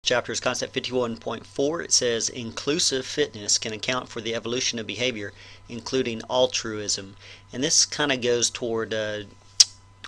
chapter is Concept 51.4. It says inclusive fitness can account for the evolution of behavior, including altruism. And this kind of goes toward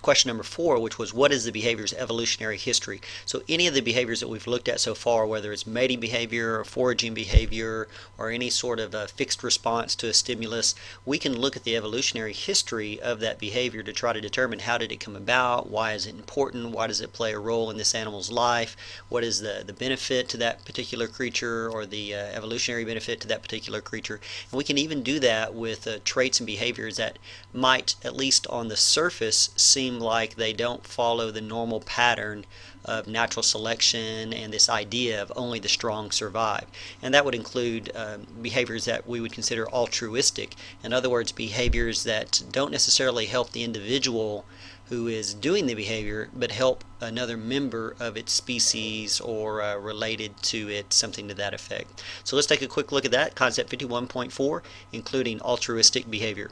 question number 4, which was what is the behavior's evolutionary history. So any of the behaviors that we've looked at so far, whether it's mating behavior or foraging behavior or any sort of a fixed response to a stimulus, we can look at the evolutionary history of that behavior to try to determine how did it come about, why is it important, why does it play a role in this animal's life, what is the benefit to that particular creature or the evolutionary benefit to that particular creature. And we can even do that with traits and behaviors that might, at least on the surface, seem like they don't follow the normal pattern of natural selection and this idea of only the strong survive. And that would include behaviors that we would consider altruistic. In other words, behaviors that don't necessarily help the individual who is doing the behavior, but help another member of its species or related to it, something to that effect. So let's take a quick look at that, Concept 51.4, including altruistic behavior.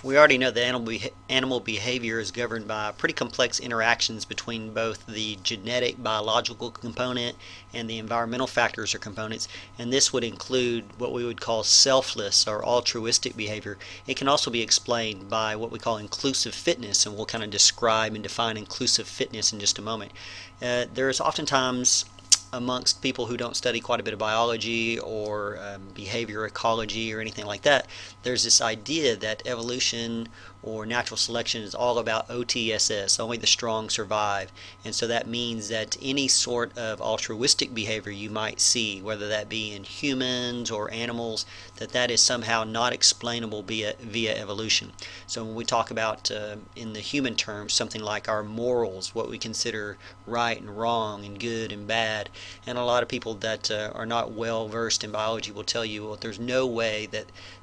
We already know that animal behavior is governed by pretty complex interactions between both the genetic biological component and the environmental factors or components, and this would include what we would call selfless or altruistic behavior. It can also be explained by what we call inclusive fitness, and we'll kind of describe and define inclusive fitness in just a moment. There is oftentimes amongst people who don't study quite a bit of biology or behavior ecology or anything like that, there's this idea that evolution or natural selection is all about OTSS, only the strong survive. And so that means that any sort of altruistic behavior you might see, whether that be in humans or animals, that is somehow not explainable via evolution. So when we talk about in the human terms something like our morals, what we consider right and wrong and good and bad, and a lot of people that are not well versed in biology will tell you, well, there's no way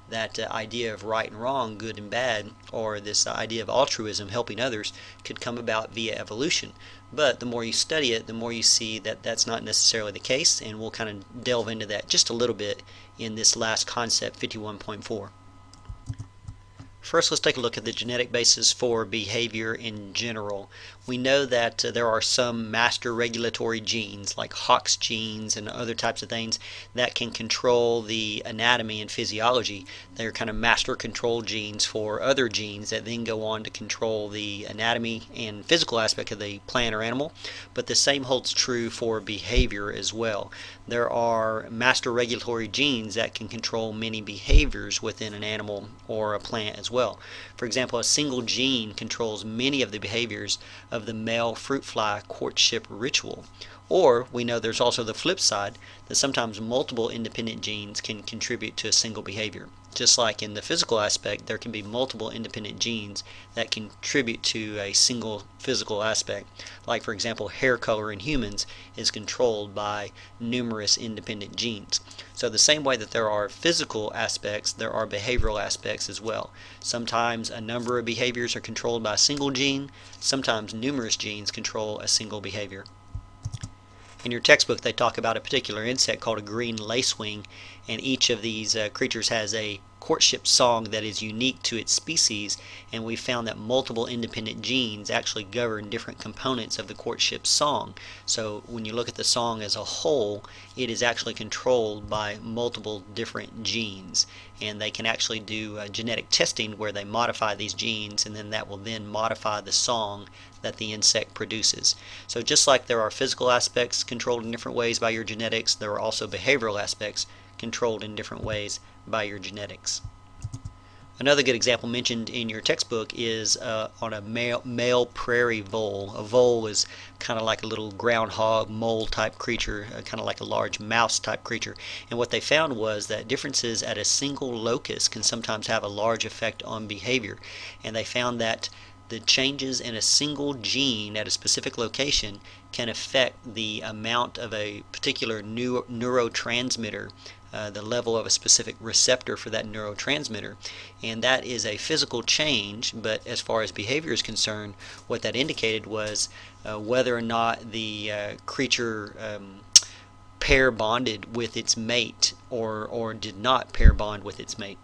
that idea of right and wrong, good and bad, or this idea of altruism, helping others, could come about via evolution. But the more you study it, the more you see that that's not necessarily the case, and we'll kind of delve into that just a little bit in this last concept, 51.4. First, let's take a look at the genetic basis for behavior in general. We know that there are some master regulatory genes, like Hox genes and other types of things, that can control the anatomy and physiology. They're kind of master control genes for other genes that then go on to control the anatomy and physical aspect of the plant or animal. But the same holds true for behavior as well. There are master regulatory genes that can control many behaviors within an animal or a plant as well. For example, a single gene controls many of the behaviors of the male fruit fly courtship ritual. Or we know there's also the flip side, that sometimes multiple independent genes can contribute to a single behavior. Just like in the physical aspect, there can be multiple independent genes that contribute to a single physical aspect. Like, for example, hair color in humans is controlled by numerous independent genes. So the same way that there are physical aspects, there are behavioral aspects as well. Sometimes a number of behaviors are controlled by a single gene, sometimes numerous genes control a single behavior. In your textbook, they talk about a particular insect called a green lacewing, and each of these creatures has a courtship song that is unique to its species, and we found that multiple independent genes actually govern different components of the courtship song. So when you look at the song as a whole, it is actually controlled by multiple different genes, and they can actually do genetic testing where they modify these genes, and then that will then modify the song that the insect produces. So just like there are physical aspects controlled in different ways by your genetics, there are also behavioral aspects controlled in different ways by your genetics. Another good example mentioned in your textbook is on a male prairie vole. A vole is kind of like a little groundhog mole type creature, kind of like a large mouse type creature. And what they found was that differences at a single locus can sometimes have a large effect on behavior. And they found that the changes in a single gene at a specific location can affect the amount of a particular neurotransmitter, the level of a specific receptor for that neurotransmitter. And that is a physical change, but as far as behavior is concerned, what that indicated was whether or not the creature pair bonded with its mate or did not pair bond with its mate.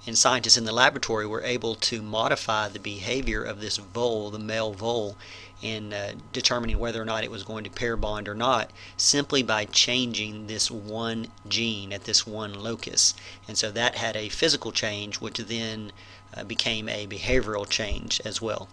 And scientists in the laboratory were able to modify the behavior of this vole, the male vole, in determining whether or not it was going to pair bond or not, simply by changing this one gene at this one locus. And so that had a physical change, which then became a behavioral change as well.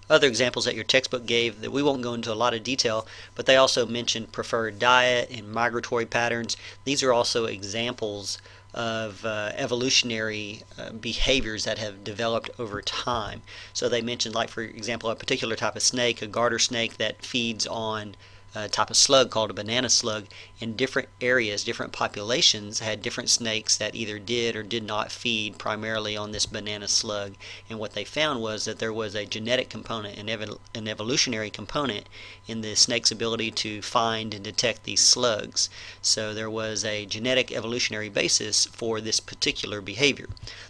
Other examples that your textbook gave that we won't go into a lot of detail, but they also mentioned preferred diet and migratory patterns. These are also examples of evolutionary behaviors that have developed over time. So they mentioned, like for example, a particular type of snake, a garter snake that feeds on a type of slug called a banana slug. In different areas, different populations had different snakes that either did or did not feed primarily on this banana slug. And what they found was that there was a genetic component, an evolutionary component in the snake's ability to find and detect these slugs. So there was a genetic evolutionary basis for this particular behavior.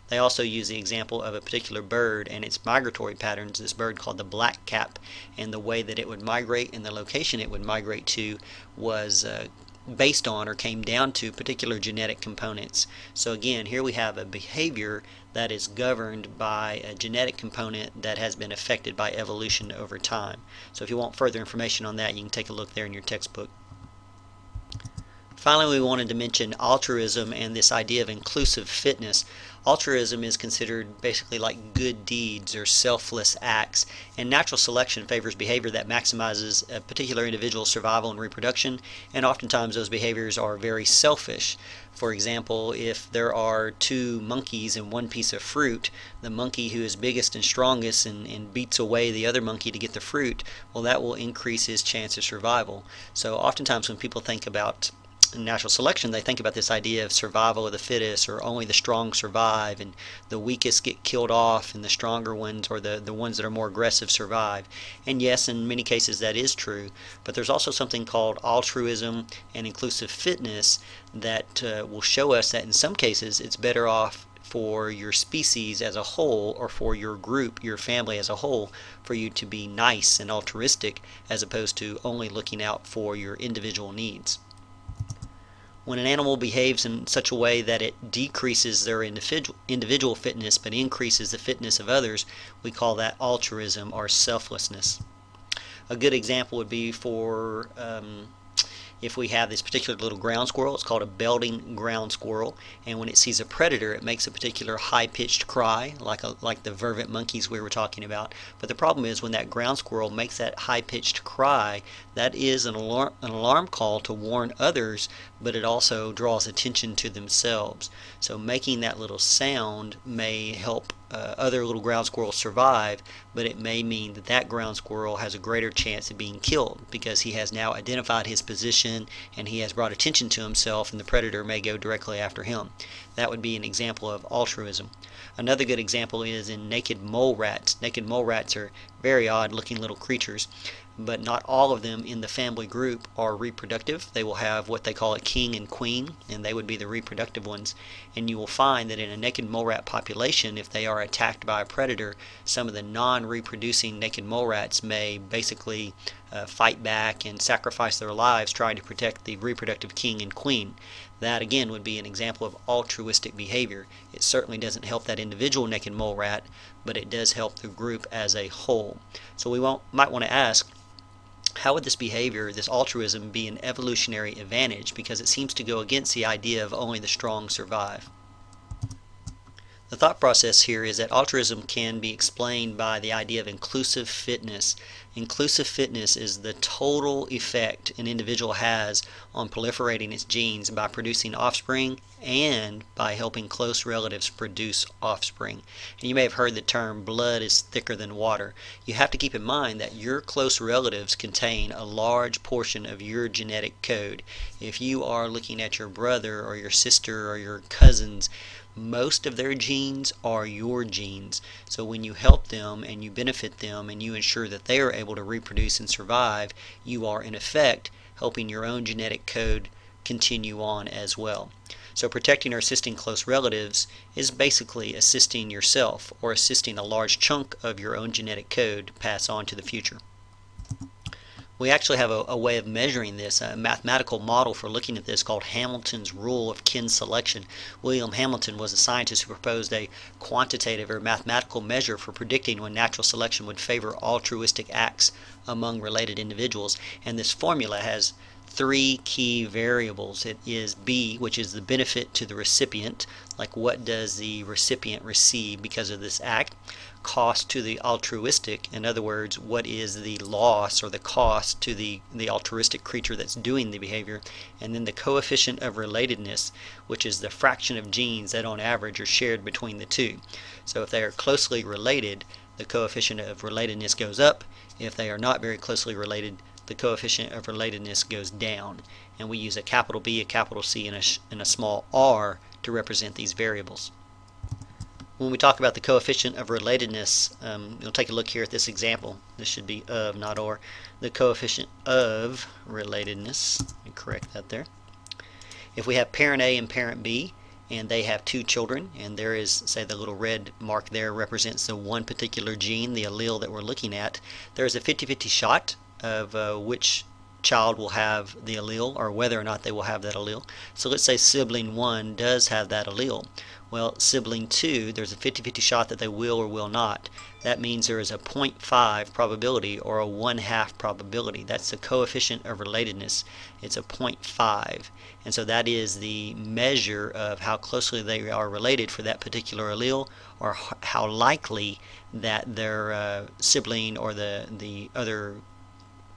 They also use the example of a particular bird and its migratory patterns, this bird called the blackcap, and the way that it would migrate and the location it would migrate to was based on or came down to particular genetic components. So again, here we have a behavior that is governed by a genetic component that has been affected by evolution over time. So if you want further information on that, you can take a look there in your textbook. Finally, we wanted to mention altruism and this idea of inclusive fitness. Altruism is considered basically like good deeds or selfless acts, and natural selection favors behavior that maximizes a particular individual's survival and reproduction, and oftentimes those behaviors are very selfish. For example, if there are two monkeys and one piece of fruit, the monkey who is biggest and strongest and beats away the other monkey to get the fruit, well, that will increase his chance of survival. So oftentimes when people think about natural selection, they think about this idea of survival of the fittest, or only the strong survive and the weakest get killed off and the stronger ones, or the ones that are more aggressive, survive. And yes, in many cases that is true, but there's also something called altruism and inclusive fitness that will show us that in some cases it's better off for your species as a whole, or for your group, your family as a whole, for you to be nice and altruistic as opposed to only looking out for your individual needs. When an animal behaves in such a way that it decreases their individual fitness but increases the fitness of others, we call that altruism or selflessness. A good example would be for if we have this particular little ground squirrel. It's called a belting ground squirrel, and when it sees a predator it makes a particular high-pitched cry like the vervet monkeys we were talking about. But the problem is when that ground squirrel makes that high-pitched cry, that is an alarm call to warn others, but it also draws attention to themselves. So making that little sound may help other little ground squirrels survive, but it may mean that that ground squirrel has a greater chance of being killed because he has now identified his position and he has brought attention to himself, and the predator may go directly after him. That would be an example of altruism. Another good example is in naked mole rats. Naked mole rats are very odd looking little creatures, but not all of them in the family group are reproductive. They will have what they call a king and queen, and they would be the reproductive ones. And you will find that in a naked mole rat population, if they are attacked by a predator, some of the non-reproducing naked mole rats may basically fight back and sacrifice their lives trying to protect the reproductive king and queen. That again would be an example of altruistic behavior. It certainly doesn't help that individual naked mole rat, but it does help the group as a whole. So we might want to ask, how would this behavior, this altruism, be an evolutionary advantage? Because it seems to go against the idea of only the strong survive. The thought process here is that altruism can be explained by the idea of inclusive fitness. Inclusive fitness is the total effect an individual has on proliferating its genes by producing offspring and by helping close relatives produce offspring. And you may have heard the term blood is thicker than water. You have to keep in mind that your close relatives contain a large portion of your genetic code. If you are looking at your brother or your sister or your cousins, most of their genes are your genes. So when you help them and you benefit them and you ensure that they are able to reproduce and survive, you are in effect helping your own genetic code continue on as well. So protecting or assisting close relatives is basically assisting yourself, or assisting a large chunk of your own genetic code to pass on to the future. We actually have a way of measuring this, a mathematical model for looking at this called Hamilton's rule of kin selection. William Hamilton was a scientist who proposed a quantitative or mathematical measure for predicting when natural selection would favor altruistic acts among related individuals. And this formula has three key variables. It is B, which is the benefit to the recipient, like what does the recipient receive because of this act. Cost to the altruistic, in other words, what is the loss or the cost to the altruistic creature that's doing the behavior. And then the coefficient of relatedness, which is the fraction of genes that on average are shared between the two. So if they are closely related, the coefficient of relatedness goes up. If they are not very closely related, the coefficient of relatedness goes down. And we use a capital B, a capital C, and a small r to represent these variables. When we talk about the coefficient of relatedness, you'll take a look here at this example. This should be of, not or. The coefficient of relatedness, let me correct that there. If we have parent A and parent B, and they have two children, and there is, say, the little red mark there represents the one particular gene, the allele that we're looking at, there's a 50-50 shot of which child will have the allele, or whether or not they will have that allele. So let's say sibling 1 does have that allele. Well, sibling 2, there's a 50-50 shot that they will or will not. That means there is a 0.5 probability or a 1/2 probability. That's the coefficient of relatedness. It's a 0.5. And so that is the measure of how closely they are related for that particular allele, or how likely that their sibling or the other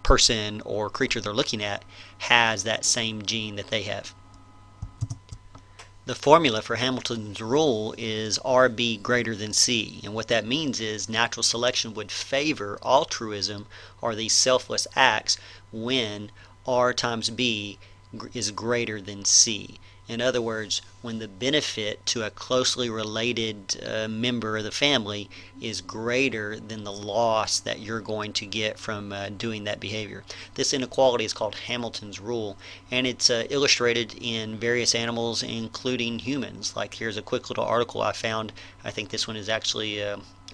person or creature they're looking at has that same gene that they have. The formula for Hamilton's rule is RB greater than C, and what that means is natural selection would favor altruism or these selfless acts when R times B is greater than C. In other words, when the benefit to a closely related member of the family is greater than the loss that you're going to get from doing that behavior. This inequality is called Hamilton's rule, and it's illustrated in various animals, including humans. Like here's a quick little article I found. I think this one is actually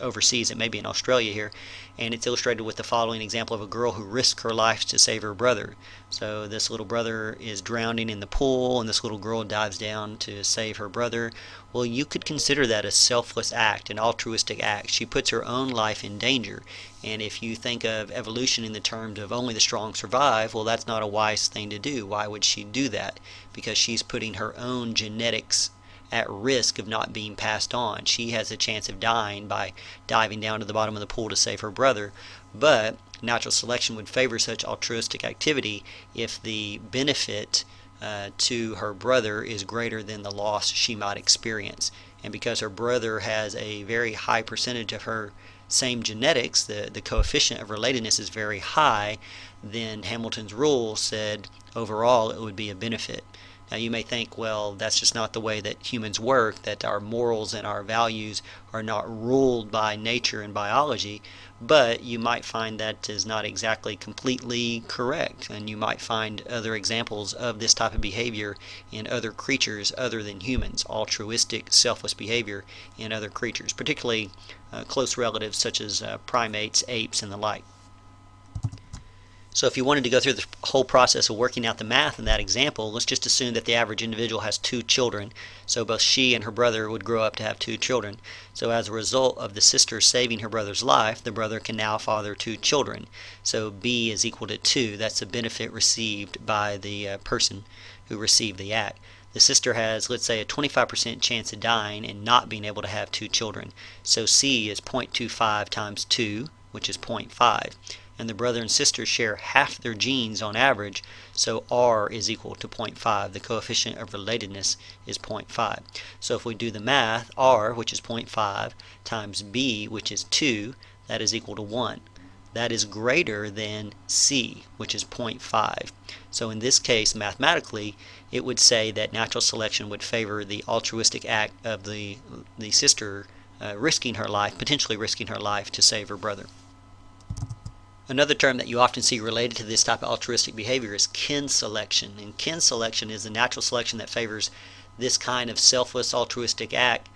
overseas. It may be in Australia here, and it's illustrated with the following example of a girl who risked her life to save her brother. So this little brother is drowning in the pool, and this little girl dives down to save her brother. Well, you could consider that a selfless act, an altruistic act. She puts her own life in danger, and if you think of evolution in the terms of only the strong survive, well, that's not a wise thing to do. Why would she do that? Because she's putting her own genetics at risk of not being passed on. She has a chance of dying by diving down to the bottom of the pool to save her brother, but natural selection would favor such altruistic activity if the benefit to her brother is greater than the loss she might experience. And because her brother has a very high percentage of her same genetics, the coefficient of relatedness is very high, then Hamilton's rule said overall it would be a benefit. Now you may think, well, that's just not the way that humans work, that our morals and our values are not ruled by nature and biology, but you might find that is not exactly completely correct, and you might find other examples of this type of behavior in other creatures other than humans, altruistic, selfless behavior in other creatures, particularly close relatives such as primates, apes, and the like. So if you wanted to go through the whole process of working out the math in that example, let's just assume that the average individual has 2 children. So both she and her brother would grow up to have 2 children. So as a result of the sister saving her brother's life, the brother can now father 2 children. So B is equal to 2. That's the benefit received by the person who received the act. The sister has, let's say, a 25% chance of dying and not being able to have 2 children. So C is 0.25 times 2, which is 0.5. And the brother and sister share half their genes on average, so R is equal to 0.5. The coefficient of relatedness is 0.5. So if we do the math, R, which is 0.5, times B, which is 2, that is equal to 1. That is greater than C, which is 0.5. So in this case, mathematically, it would say that natural selection would favor the altruistic act of the sister risking her life, potentially risking her life to save her brother. Another term that you often see related to this type of altruistic behavior is kin selection. And kin selection is the natural selection that favors this kind of selfless altruistic act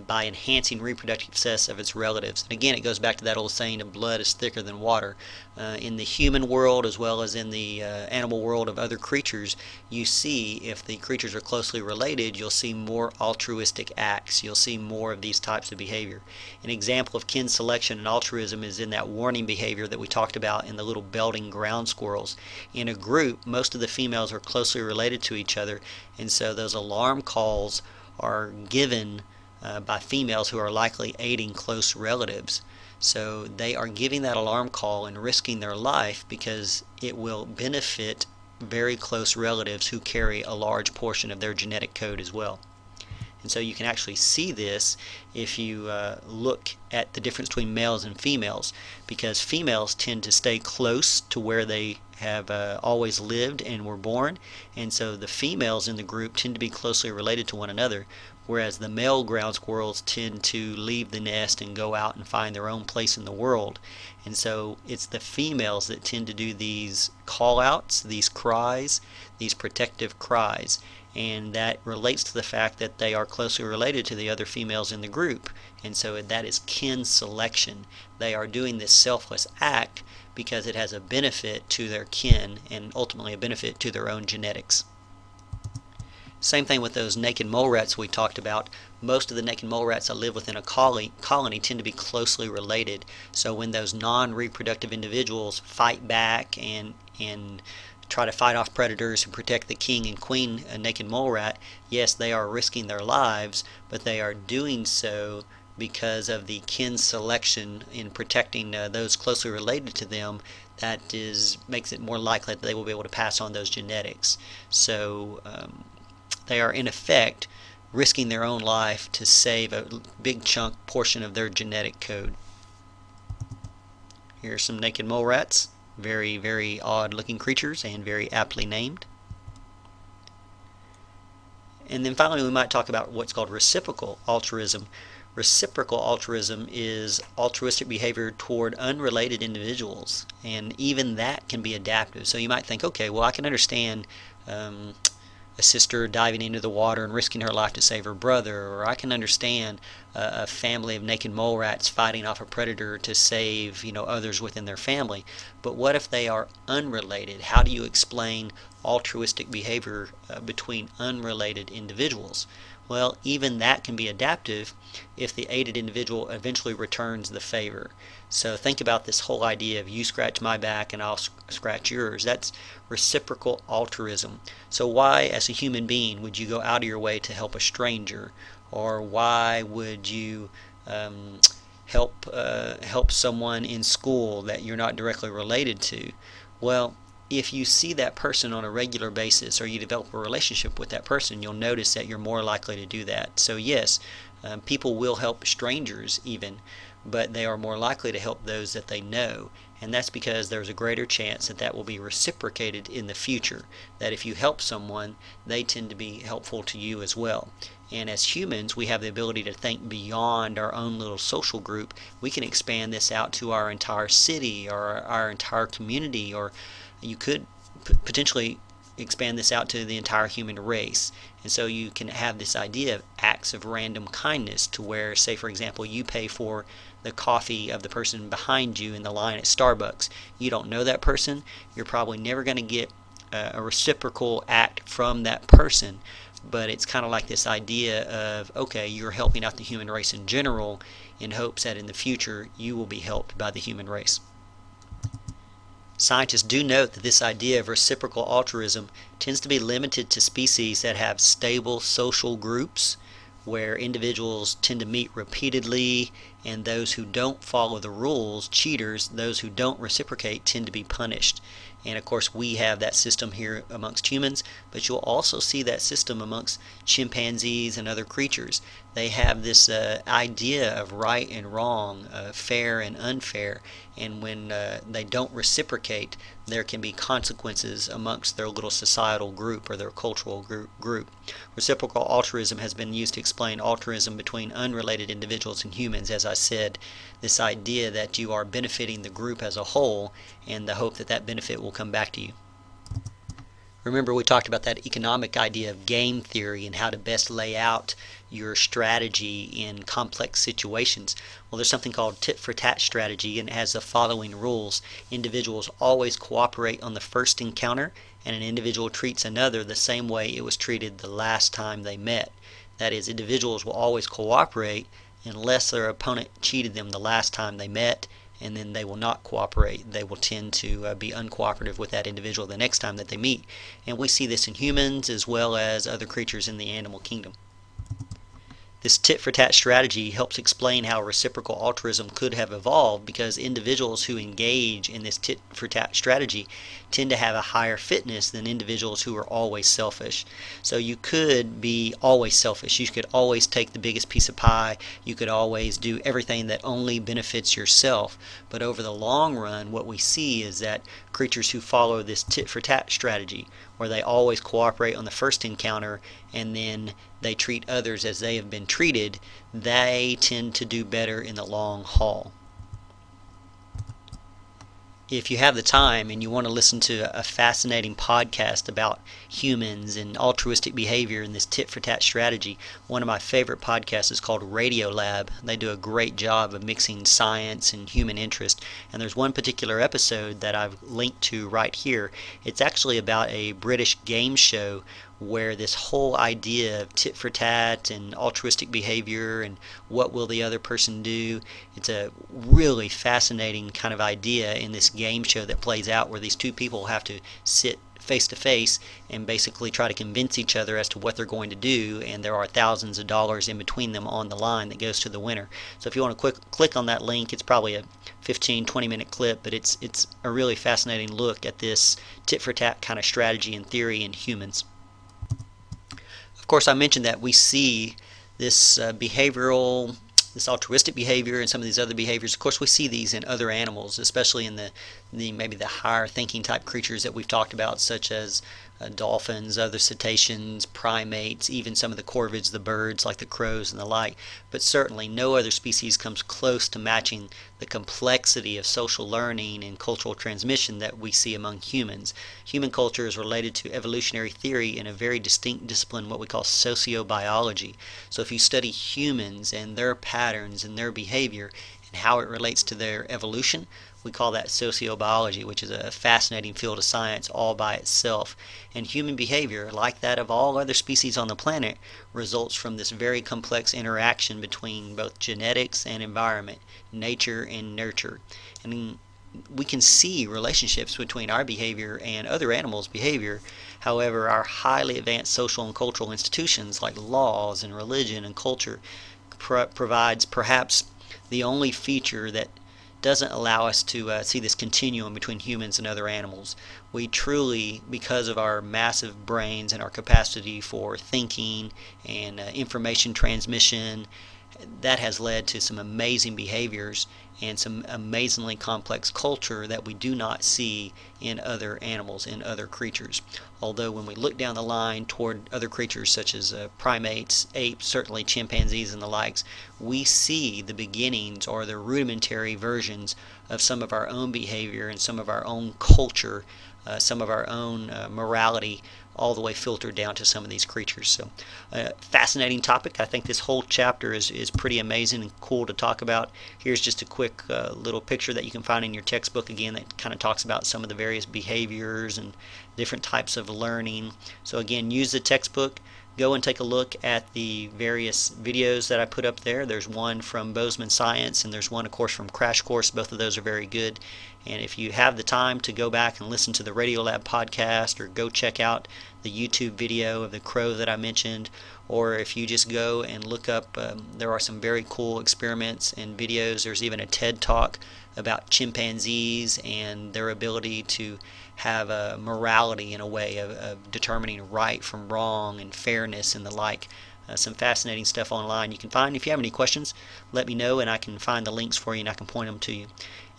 by enhancing reproductive success of its relatives. And again, it goes back to that old saying of blood is thicker than water. In the human world, as well as in the animal world of other creatures, you see if the creatures are closely related, you'll see more altruistic acts. You'll see more of these types of behavior. An example of kin selection and altruism is in that warning behavior that we talked about in the little belting ground squirrels. In a group, most of the females are closely related to each other, and so those alarm calls are given by females who are likely aiding close relatives. So they are giving that alarm call and risking their life because it will benefit very close relatives who carry a large portion of their genetic code as well. And so you can actually see this if you look at the difference between males and females, because females tend to stay close to where they have always lived and were born, and so the females in the group tend to be closely related to one another, whereas the male ground squirrels tend to leave the nest and go out and find their own place in the world. And so it's the females that tend to do these call outs, these cries, these protective cries, and that relates to the fact that they are closely related to the other females in the group, and so that is kin selection. They are doing this selfless act because it has a benefit to their kin and ultimately a benefit to their own genetics. Same thing with those naked mole rats we talked about. Most of the naked mole rats that live within a colony tend to be closely related. So when those non-reproductive individuals fight back and try to fight off predators and protect the king and queen naked mole rat, yes, they are risking their lives, but they are doing so because of the kin selection in protecting those closely related to them. That makes it more likely that they will be able to pass on those genetics. So they are in effect risking their own life to save a big chunk portion of their genetic code. Here are some naked mole rats. Very, very odd looking creatures and very aptly named. And then finally we might talk about what's called reciprocal altruism. Reciprocal altruism is altruistic behavior toward unrelated individuals, and even that can be adaptive. So you might think, okay, well, I can understand a sister diving into the water and risking her life to save her brother, or I can understand a family of naked mole rats fighting off a predator to save others within their family. But what if they are unrelated? How do you explain altruistic behavior between unrelated individuals? Well, even that can be adaptive if the aided individual eventually returns the favor. So think about this whole idea of you scratch my back and I'll scratch yours. That's reciprocal altruism. So why, as a human being, would you go out of your way to help a stranger? Or why would you help someone in school that you're not directly related to? Well, if you see that person on a regular basis, or you develop a relationship with that person, you'll notice that you're more likely to do that. So yes, people will help strangers even, but they are more likely to help those that they know, and that's because there's a greater chance that that will be reciprocated in the future, that if you help someone, they tend to be helpful to you as well. And as humans, we have the ability to think beyond our own little social group. We can expand this out to our entire city or our entire community, or you could potentially expand this out to the entire human race. And so you can have this idea of acts of random kindness, to where, say for example, you pay for the coffee of the person behind you in the line at Starbucks. You don't know that person. You're probably never going to get a reciprocal act from that person, but it's kind of like this idea of, okay, you're helping out the human race in general in hopes that in the future you will be helped by the human race. Scientists do note that this idea of reciprocal altruism tends to be limited to species that have stable social groups, where individuals tend to meet repeatedly, and those who don't follow the rules, cheaters, those who don't reciprocate, tend to be punished. And of course we have that system here amongst humans, but you'll also see that system amongst chimpanzees and other creatures. They have this idea of right and wrong, fair and unfair, and when they don't reciprocate, there can be consequences amongst their little societal group or their cultural group. Reciprocal altruism has been used to explain altruism between unrelated individuals and humans. As I said, this idea that you are benefiting the group as a whole, and the hope that that benefit will come back to you. Remember, we talked about that economic idea of game theory and how to best lay out your strategy in complex situations. Well, there's something called tit-for-tat strategy, and it has the following rules. Individuals always cooperate on the first encounter, and an individual treats another the same way it was treated the last time they met. That is, individuals will always cooperate unless their opponent cheated them the last time they met, and then they will not cooperate. They will tend to be uncooperative with that individual the next time that they meet. And we see this in humans as well as other creatures in the animal kingdom. This tit-for-tat strategy helps explain how reciprocal altruism could have evolved, because individuals who engage in this tit-for-tat strategy tend to have a higher fitness than individuals who are always selfish. So you could be always selfish. You could always take the biggest piece of pie. You could always do everything that only benefits yourself. But over the long run, what we see is that creatures who follow this tit-for-tat strategy, where they always cooperate on the first encounter and then they treat others as they have been treated, they tend to do better in the long haul. If you have the time and you want to listen to a fascinating podcast about humans and altruistic behavior and this tit-for-tat strategy, one of my favorite podcasts is called Radio Lab. They do a great job of mixing science and human interest, and there's one particular episode that I've linked to right here. It's actually about a British game show where this whole idea of tit-for-tat and altruistic behavior and what will the other person do, it's a really fascinating kind of idea in this game show that plays out, where these two people have to sit face to face and basically try to convince each other as to what they're going to do, and there are thousands of dollars in between them on the line that goes to the winner. So if you want to click on that link, it's probably a 15-20 minute clip, but it's a really fascinating look at this tit-for-tat kind of strategy and theory in humans. Of course, I mentioned that we see this this altruistic behavior and some of these other behaviors. Of course, we see these in other animals, especially in maybe the higher thinking type creatures that we've talked about, such as dolphins, other cetaceans, primates, even some of the corvids, the birds like the crows and the like. But certainly no other species comes close to matching the complexity of social learning and cultural transmission that we see among humans. Human culture is related to evolutionary theory in a very distinct discipline, what we call sociobiology. So if you study humans and their patterns and their behavior and how it relates to their evolution, we call that sociobiology, which is a fascinating field of science all by itself. And human behavior, like that of all other species on the planet, results from this very complex interaction between both genetics and environment, nature and nurture. And we can see relationships between our behavior and other animals' behavior. However, our highly advanced social and cultural institutions like laws and religion and culture provides perhaps the only feature that doesn't allow us to see this continuum between humans and other animals. We truly, because of our massive brains and our capacity for thinking and information transmission, that has led to some amazing behaviors and some amazingly complex culture that we do not see in other animals, in other creatures. Although when we look down the line toward other creatures such as primates, apes, certainly chimpanzees and the likes, we see the beginnings or the rudimentary versions of some of our own behavior and some of our own culture, some of our own morality, all the way filtered down to some of these creatures. So fascinating topic. I think this whole chapter is pretty amazing and cool to talk about. Here's just a quick little picture that you can find in your textbook, again, that kind of talks about some of the various behaviors and different types of learning. So again, use the textbook. Go and take a look at the various videos that I put up there. There's one from Bozeman Science, and there's one, of course, from Crash Course. Both of those are very good. And if you have the time to go back and listen to the Radiolab podcast, or go check out the YouTube video of the crow that I mentioned, or if you just go and look up, there are some very cool experiments and videos. There's even a TED Talk about chimpanzees and their ability to have a morality in a way of determining right from wrong and fairness and the like. Some fascinating stuff online you can find. If you have any questions, let me know and I can find the links for you and I can point them to you.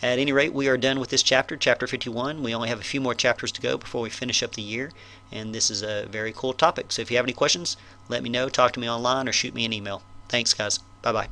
At any rate, we are done with this chapter, chapter 51. We only have a few more chapters to go before we finish up the year, and this is a very cool topic. So if you have any questions, let me know, talk to me online, or shoot me an email. Thanks, guys. Bye-bye.